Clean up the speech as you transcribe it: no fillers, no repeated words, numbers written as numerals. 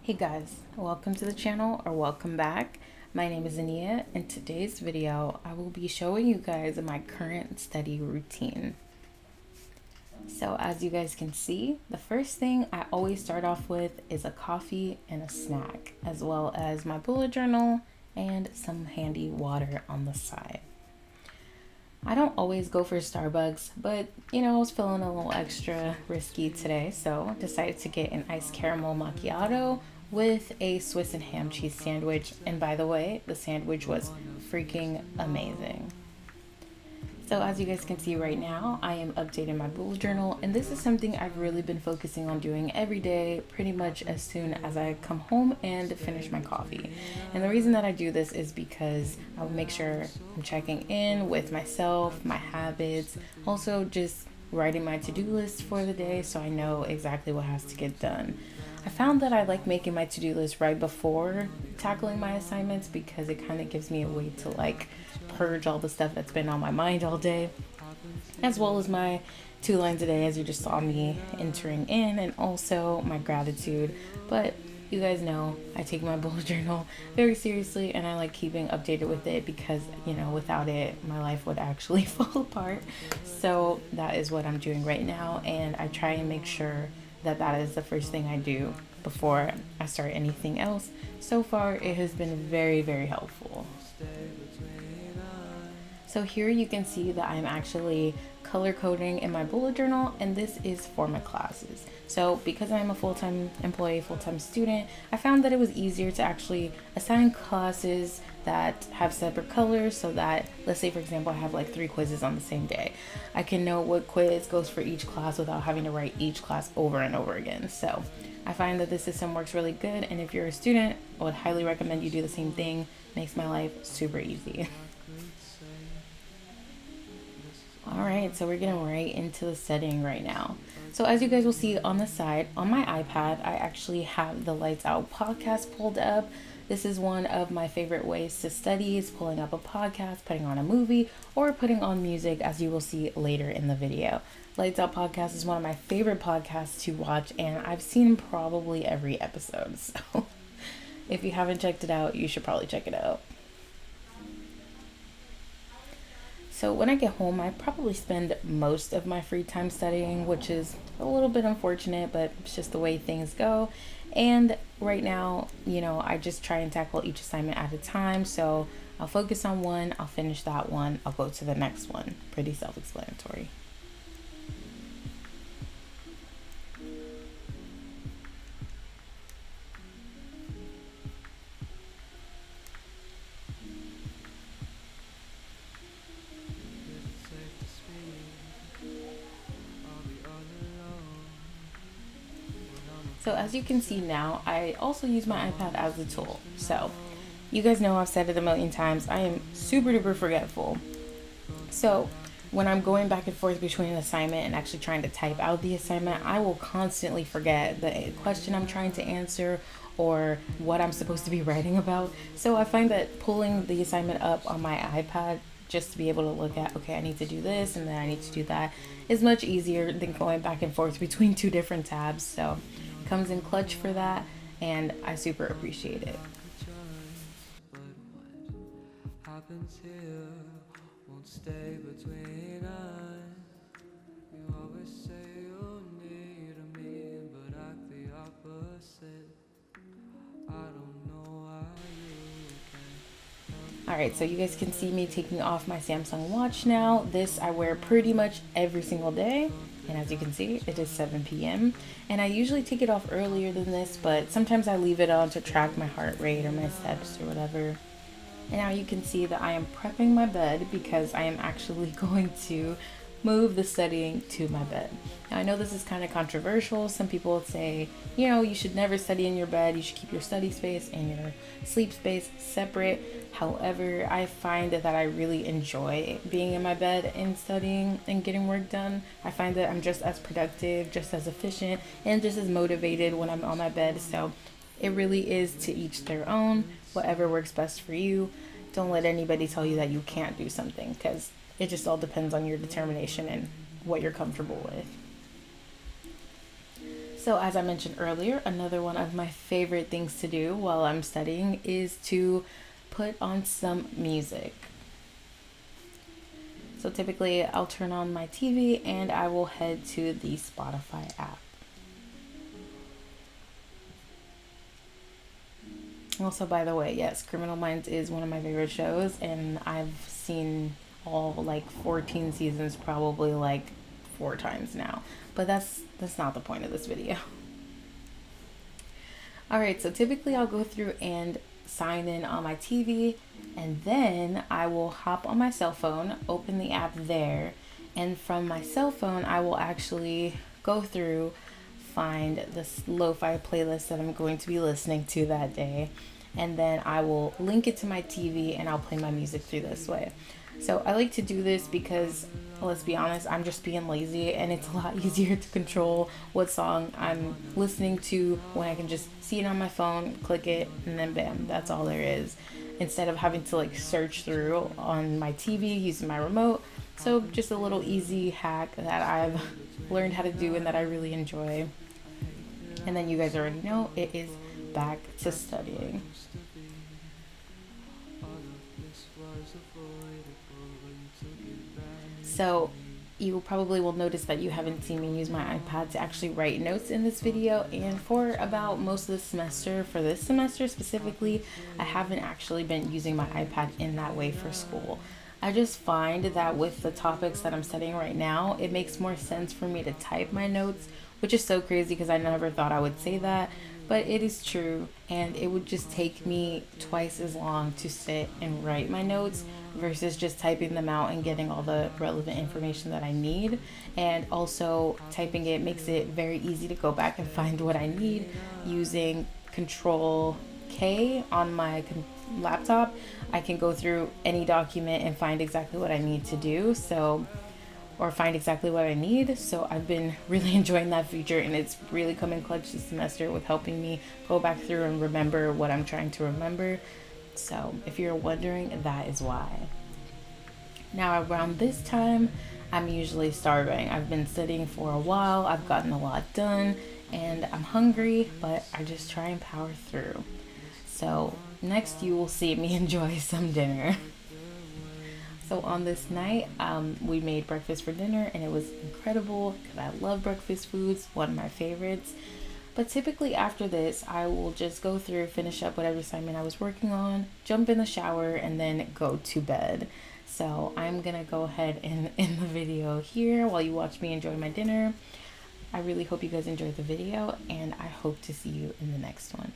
Hey guys, welcome to the channel or welcome back. My name is Ania. In today's video, I will be showing you guys my current study routine. So as you guys can see, the first thing I always start off with is a coffee and a snack, as well as my bullet journal and some handy water on the side. I don't always go for Starbucks, but I was feeling a little extra risky today, so decided to get an iced caramel macchiato with a Swiss and ham cheese sandwich. And by the way, the sandwich was freaking amazing. So as you guys can see right now, I am updating my bullet journal, and this is something I've really been focusing on doing every day, pretty much as soon as I come home and finish my coffee. And the reason that I do this is because I will make sure I'm checking in with myself, my habits, also just writing my to-do list for the day so I know exactly what has to get done. I found that I like making my to-do list right before tackling my assignments because it kind of gives me a way to purge all the stuff that's been on my mind all day, as well as my 2 lines a day, as you just saw me entering in, and also my gratitude. But you guys know I take my bullet journal very seriously, and I like keeping updated with it because without it my life would actually fall apart. So that is what I'm doing right now, and I try and make sure that is the first thing I do before I start anything else. So far it has been very, very helpful. So here you can see that I'm actually color coding in my bullet journal, and this is for my classes. So because I'm a full-time employee, full-time student, I found that it was easier to actually assign classes that have separate colors so that, let's say for example, I have 3 quizzes on the same day. I can know what quiz goes for each class without having to write each class over and over again. So I find that this system works really good, and if you're a student, I would highly recommend you do the same thing. Makes my life super easy. Alright, so we're getting right into the setting right now. So as you guys will see on the side, on my iPad, I actually have the Lights Out podcast pulled up. This is one of my favorite ways to study, is pulling up a podcast, putting on a movie, or putting on music, as you will see later in the video. Lights Out podcast is one of my favorite podcasts to watch, and I've seen probably every episode. So if you haven't checked it out, you should probably check it out. So when I get home, I probably spend most of my free time studying, which is a little bit unfortunate, but it's just the way things go. And right now, I just try and tackle each assignment at a time. So I'll focus on one, I'll finish that one, I'll go to the next one. Pretty self-explanatory. So as you can see now, I also use my iPad as a tool. So you guys know I've said it a million times, I am super duper forgetful. So when I'm going back and forth between an assignment and actually trying to type out the assignment, I will constantly forget the question I'm trying to answer or what I'm supposed to be writing about. So I find that pulling the assignment up on my iPad just to be able to look at, okay, I need to do this and then I need to do that, is much easier than going back and forth between 2 different tabs. So it comes in clutch for that, and I super appreciate it. Stay between us. You always say you need me, but act the opposite. I don't know why you can. Alright, so you guys can see me taking off my Samsung watch now. This I wear pretty much every single day. And as you can see, it is 7 p.m. And I usually take it off earlier than this, but sometimes I leave it on to track my heart rate or my steps or whatever. And now you can see that I am prepping my bed because I am actually going to move the studying to my bed. Now I know this is kind of controversial. Some people would say, you should never study in your bed. You should keep your study space and your sleep space separate. However, I find that I really enjoy being in my bed and studying and getting work done. I find that I'm just as productive, just as efficient, and just as motivated when I'm on my bed. So it really is to each their own. Whatever works best for you. Don't let anybody tell you that you can't do something, because it just all depends on your determination and what you're comfortable with. So as I mentioned earlier, another one of my favorite things to do while I'm studying is to put on some music. So typically I'll turn on my TV and I will head to the Spotify app. Also, by the way, yes, Criminal Minds is one of my favorite shows, and I've seen all like 14 seasons probably like 4 times now. But that's not the point of this video. Alright, so typically I'll go through and sign in on my TV, and then I will hop on my cell phone, open the app there, and from my cell phone I will actually go through, find this lo-fi playlist that I'm going to be listening to that day, and then I will link it to my TV and I'll play my music through this way. So I like to do this because, let's be honest, I'm just being lazy, and it's a lot easier to control what song I'm listening to when I can just see it on my phone, click it, and then bam, that's all there is. Instead of having to like search through on my TV using my remote. So just a little easy hack that I've learned how to do and that I really enjoy. And then you guys already know it is back to studying. So you probably will notice that you haven't seen me use my iPad to actually write notes in this video, and for about most of the semester, for this semester specifically, I haven't actually been using my iPad in that way for school. I just find that with the topics that I'm studying right now, it makes more sense for me to type my notes, which is so crazy because I never thought I would say that, but it is true, and it would just take me twice as long to sit and write my notes versus just typing them out and getting all the relevant information that I need. And also, typing it makes it very easy to go back and find what I need using Control K on my laptop. I can go through any document and find exactly what I need to do. Or find exactly what I need. So I've been really enjoying that feature, and it's really come in clutch this semester with helping me go back through and remember what I'm trying to remember. So if you're wondering, that is why. Now around this time, I'm usually starving. I've been studying for a while, I've gotten a lot done, and I'm hungry, but I just try and power through. So next you will see me enjoy some dinner. So on this night, we made breakfast for dinner, and it was incredible because I love breakfast foods, one of my favorites. But typically after this, I will just go through, finish up whatever assignment I was working on, jump in the shower, and then go to bed. So I'm gonna go ahead and end the video here while you watch me enjoy my dinner. I really hope you guys enjoyed the video, and I hope to see you in the next one.